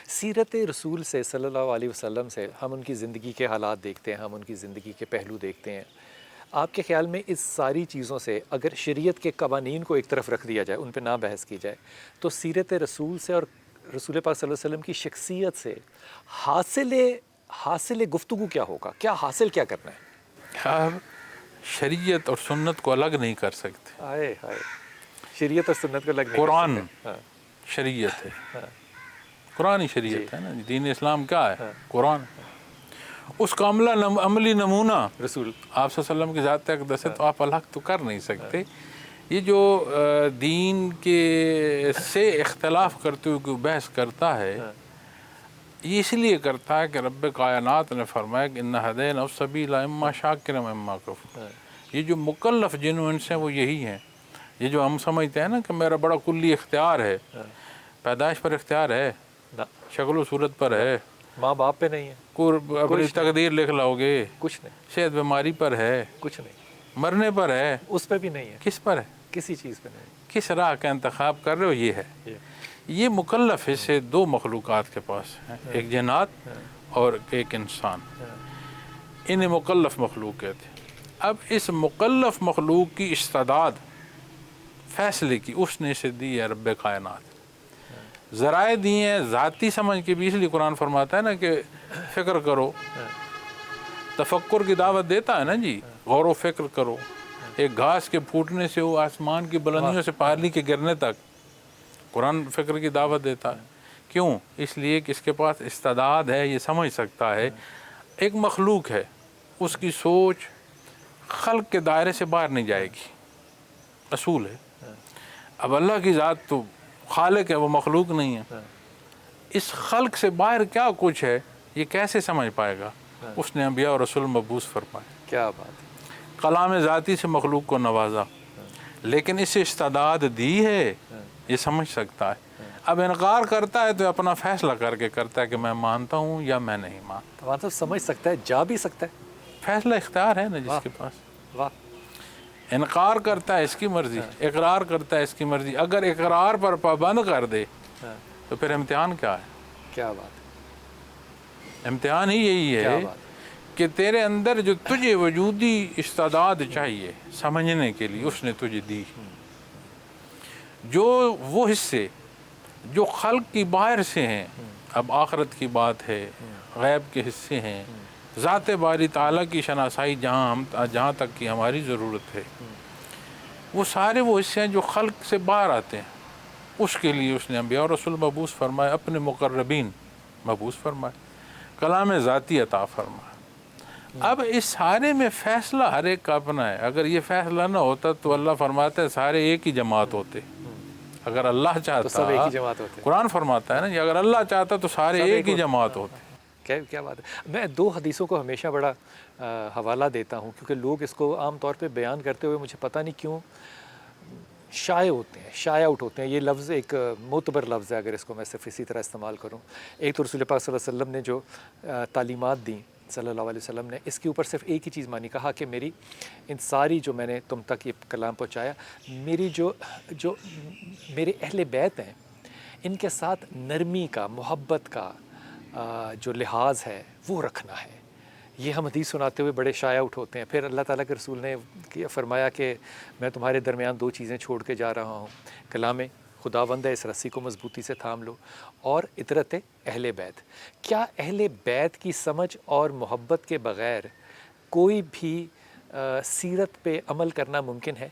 سیرت رسول سے صلی اللہ علیہ وسلم سے ہم ان کی زندگی کے حالات دیکھتے ہیں، ہم ان کی زندگی کے پہلو دیکھتے ہیں. آپ کے خیال میں اس ساری چیزوں سے اگر شریعت کے قوانین کو ایک طرف رکھ دیا جائے، ان پہ نہ بحث کی جائے، تو سیرت رسول سے اور رسول پاک صلی اللہ علیہ وسلم کی شخصیت سے حاصل گفتگو کیا ہوگا؟ کیا حاصل کیا کرنا ہے؟ آپ شریعت اور سنت کو الگ نہیں کر سکتے. ہائے ہائے، شریعت اور سنت کو لگ نہیں قرآن کر سکتے. ہاں شریعت ہے، قرآن ہی شریعت ہے نا. دین اسلام کیا ہے؟ قرآن. اس کا عملی نمونہ رسول آپ صلی اللہ علیہ وسلم کی ذات اقدس ہے، تو آپ الگ تو کر نہیں سکتے. یہ جو دین کے سے اختلاف کرتے ہوئے کوئی بحث کرتا ہے، یہ اس لیے کرتا ہے کہ رب کائنات نے فرمایا کہ ان ہدینا السبیل اما شاکرا و اما کفور. یہ جو مکلف جن و انس ہیں وہ یہی ہیں. یہ جو ہم سمجھتے ہیں نا کہ میرا بڑا کلی اختیار ہے، پیدائش پر اختیار ہے، شکل و صورت پر ہے، ماں باپ پہ نہیں ہے، اپنی تقدیر لکھ لاؤ گے، کچھ نہیں، صحت بیماری پر ہے، کچھ نہیں، مرنے پر ہے، اس پہ بھی نہیں ہے، کس پر ہے؟ کسی چیز پہ نہیں. کس راہ کا انتخاب کر رہے ہو؟ یہ ہے. یہ مکلف حصے دو مخلوقات کے پاس ہیں، ایک جنات اور ایک انسان. انہیں مکلف مخلوق کہتے ہیں. اب اس مکلف مخلوق کی استعداد فیصلے کی اس نے اسے دی ہے رب کائنات. ذرائع دی ہیں ذاتی سمجھ کے بھی، اس لیے قرآن فرماتا ہے نا کہ فکر کرو، تفکر کی دعوت دیتا ہے نا جی. غور و فکر کرو. ایک گھاس کے پھوٹنے سے وہ آسمان کی بلندیوں سے پہاڑی کے گرنے تک قرآن فکر کی دعوت دیتا ہے. کیوں؟ اس لیے کہ اس کے پاس استعداد ہے، یہ سمجھ سکتا ہے. ایک مخلوق ہے، اس کی سوچ خلق کے دائرے سے باہر نہیں جائے گی، اصول ہے. اب اللہ کی ذات تو خالق ہے، وہ مخلوق نہیں ہے. اس خلق سے باہر کیا کچھ ہے یہ کیسے سمجھ پائے گا؟ اس نے انبیاء اور رسول مبعوث فرمائے. کیا بات ہے. کلام ذاتی سے مخلوق کو نوازا، لیکن اسے استعداد دی ہے، یہ سمجھ سکتا ہے. اب انکار کرتا ہے تو اپنا فیصلہ کر کے کرتا ہے کہ میں مانتا ہوں یا میں نہیں مانتا. مطلب سمجھ سکتا ہے، جا بھی سکتا ہے. فیصلہ اختیار ہے نا جس کے پاس. واہ. انکار کرتا ہے اس کی مرضی، اقرار کرتا ہے اس کی مرضی. اگر اقرار پر پابند کر دے تو پھر امتحان کیا ہے؟ کیا بات ہے. امتحان ہی یہی ہے کہ تیرے اندر جو تجھے وجودی استعداد چاہیے سمجھنے کے لیے اس نے تجھے دی. جو وہ حصے جو خلق کی باہر سے ہیں، اب آخرت کی بات ہے، غیب کے حصے ہیں، ذات باری تعالیٰ کی شناسائی جہاں تک کی ہماری ضرورت ہے، وہ سارے وہ حصے ہیں جو خلق سے باہر آتے ہیں. اس کے لیے اس نے انبیاء اور رسول مبعوث فرمائے، اپنے مقربین مبعوث فرمائے، کلام ذاتی عطا فرمائے. اب اس سارے میں فیصلہ ہر ایک کا اپنا ہے. اگر یہ فیصلہ نہ ہوتا تو اللہ فرماتا ہے سارے ایک ہی جماعت ہوتے. اگر اللہ چاہتا، سب ایک ہی جماعت ہوتے. قرآن فرماتا ہے نا کہ اگر اللہ چاہتا تو سارے ایک ہی جماعت ہوتے. کیا بات ہے. میں دو حدیثوں کو ہمیشہ بڑا حوالہ دیتا ہوں، کیونکہ لوگ اس کو عام طور پہ بیان کرتے ہوئے مجھے پتہ نہیں کیوں شائع آؤٹ ہوتے ہیں. یہ لفظ ایک معتبر لفظ ہے اگر اس کو میں صرف اسی طرح استعمال کروں. ایک تو رسول پاک صلی اللہ علیہ وسلم نے جو تعلیمات دیں صلی اللہ علیہ وسلم نے، اس کے اوپر صرف ایک ہی چیز مانی، کہا کہ میری ان ساری جو میں نے تم تک یہ کلام پہنچایا، میری جو میرے اہل بیت ہیں ان کے ساتھ نرمی کا، محبت کا جو لحاظ ہے وہ رکھنا ہے. یہ ہم حدیث سناتے ہوئے بڑے شائع آؤٹ ہوتے ہیں. پھر اللہ تعالیٰ کے رسول نے فرمایا کہ میں تمہارے درمیان دو چیزیں چھوڑ کے جا رہا ہوں، کلام خداوند ہے، اس رسی کو مضبوطی سے تھام لو، اور اطرت اہل بیت. کیا اہل بیت کی سمجھ اور محبت کے بغیر کوئی بھی سیرت پہ عمل کرنا ممکن ہے؟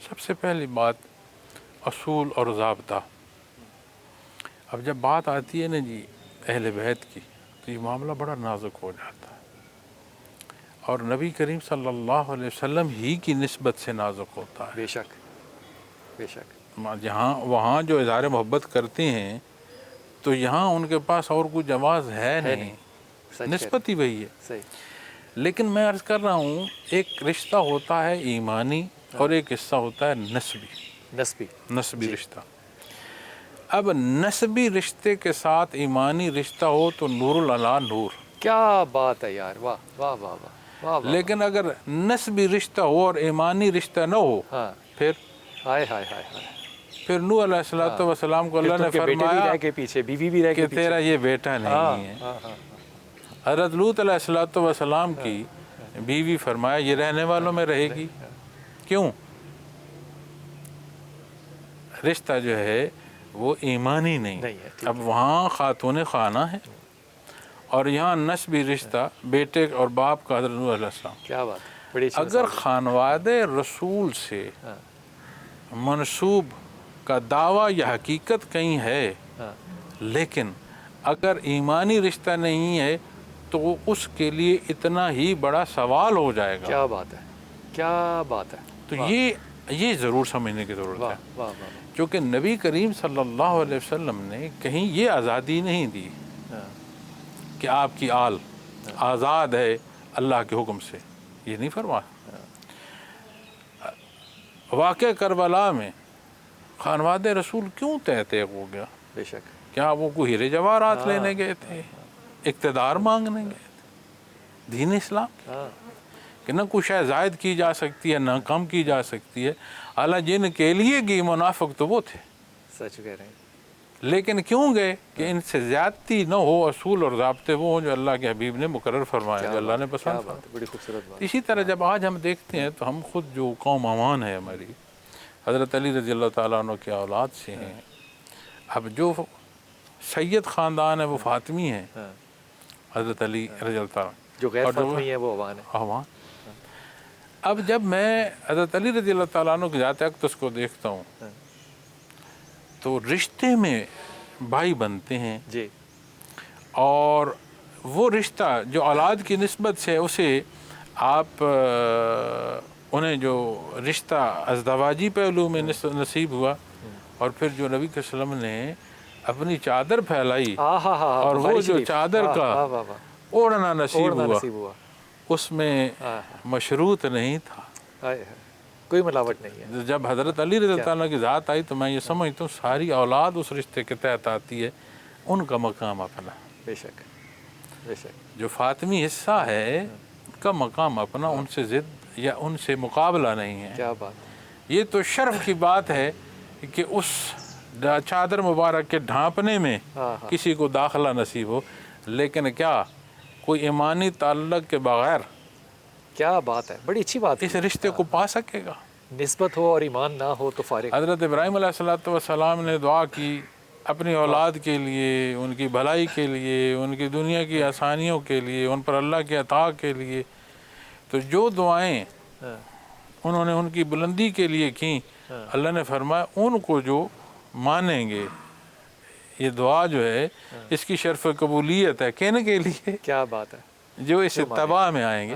سب سے پہلی بات اصول اور ضابطہ. اب جب بات آتی ہے نا جی اہل بیت کی تو یہ معاملہ بڑا نازک ہو جاتا ہے، اور نبی کریم صلی اللہ علیہ وسلم ہی کی نسبت سے نازک ہوتا ہے. بے شک بے شک. جہاں وہاں جو اظہار محبت کرتے ہیں تو یہاں ان کے پاس اور کوئی جواز ہے نہیں، نسبت ہی وہی ہے. صحیح. لیکن میں عرض کر رہا ہوں ایک رشتہ ہوتا ہے ایمانی اور ایک حصہ ہوتا ہے نسبی رشتہ. اب نسبی رشتے کے ساتھ ایمانی رشتہ ہو تو نور علی نور. کیا بات ہے یار. واہ واہ واہ واہ. لیکن اگر نسبی رشتہ ہو اور ایمانی رشتہ نہ ہو پھر ہائے ہائے ہائے ہائے. پھر نوح علیہ السلام کو اللہ نے بیٹے بھی فرمایا رہ کے پیچھے، بیوی بھی رہ کہ کے پیچھے. تیرا یہ بیٹا نہیں ہے. ہاں ہاں حضرت لوط علیہ السلام کی بیوی فرمایا یہ رہنے والوں میں رہے گی. کیوں؟ رشتہ جو ہے وہ ایمانی نہیں. نہیں ہے، ٹھیک اب وہاں خاتون خانہ ہے اور یہاں نسبی رشتہ بیٹے اور باپ کا حضرت نوح علیہ السلام. کیا بات ہے، بڑی اچھی اگر مثال ہے. خانواد رسول سے ہاں منسوب کا دعویٰ یا حقیقت کہیں ہے، ہاں لیکن اگر ایمانی رشتہ نہیں ہے تو اس کے لیے اتنا ہی بڑا سوال ہو جائے گا. کیا بات ہے، کیا بات ہے. تو یہ ضرور سمجھنے کی ضرورت واہ ہے، واہ واہ. کیونکہ نبی کریم صلی اللہ علیہ وسلم نے کہیں یہ آزادی نہیں دی ہاں کہ آپ کی آل آزاد ہے اللہ کے حکم سے، یہ نہیں فرمایا. واقعہ کربلا میں خانواد رسول کیوں تحت ہو گیا؟ بے شک. کیا وہ کوئی ہیرے جواہرات لینے گئے تھے، اقتدار مانگنے گئے تھے؟ دین اسلام ہاں کہ نہ کچھ ہے زائد کی جا سکتی ہے نہ کم کی جا سکتی ہے. اعلیٰ جن کے لیے گئی منافق تو وہ تھے، سچ کہہ رہے ہیں. لیکن کیوں گئے کہ ان سے زیادتی نہ ہو، اصول اور ضابطے وہ ہوں جو اللہ کے حبیب نے مقرر فرمایا، جو اللہ نے پسند کیا فرمایا. بات ہے، بڑی خوبصورت بات. اسی طرح جب آج ہم دیکھتے ہیں تو ہم خود جو قوم امان ہے ہماری، حضرت علی رضی اللہ تعالیٰ عنہ کی اولاد سے ہیں. اب جو سید خاندان ہے وہ فاطمی ہیں، ہاں حضرت علی رضی اللہ تعالیٰ جو غیر اور جو فاطمی ہے وہ عوان ہے. عوام. اب جب میں حضرت علی رضی اللہ تعالیٰ عنہ کی ذات اقدس کو دیکھتا ہوں ہاں. تو رشتے میں بھائی بنتے ہیں، جی اور وہ رشتہ جو اولاد کی نسبت سے اسے آپ انہیں جو رشتہ ازدواجی پہلو میں نصیب ہوا، اور پھر جو نبی کے وسلم نے اپنی چادر پھیلائی اور وہ جو چادر کا اوڑھنا نصیب ہوا اس میں مشروط نہیں تھا. کوئی ملاوٹ نہیں ہے. جب حضرت علی رضی اللہ عنہ کی ذات آئی تو میں یہ سمجھتا ہوں ساری اولاد اس رشتے کے تحت آتی ہے، ان کا مقام اپنا. بے شک بے شک. جو فاطمی حصہ ہے ان کا مقام اپنا، ان سے ضد یا ان سے مقابلہ نہیں ہے. کیا بات. یہ تو شرف کی بات ہے کہ اس چادر مبارک کے ڈھانپنے میں کسی کو داخلہ نصیب ہو، لیکن کیا کوئی ایمانی تعلق کے بغیر کیا بات ہے، بڑی اچھی بات. اس رشتے کو پا سکے گا؟ نسبت ہو اور ایمان نہ ہو تو فارغ. حضرت ابراہیم علیہ السلام نے دعا کی اپنی اولاد کے لیے، ان کی بھلائی کے لیے، ان کی دنیا کی آسانیوں کے لیے، ان پر اللہ کے عطا کے لیے. تو جو دعائیں انہوں نے ان کی بلندی کے لیے کی، اللہ نے فرمایا ان کو جو مانیں گے، یہ دعا جو ہے اس کی شرف قبولیت ہے کہنے کے لیے. کیا بات ہے. جو اس اتباع میں آئیں گے.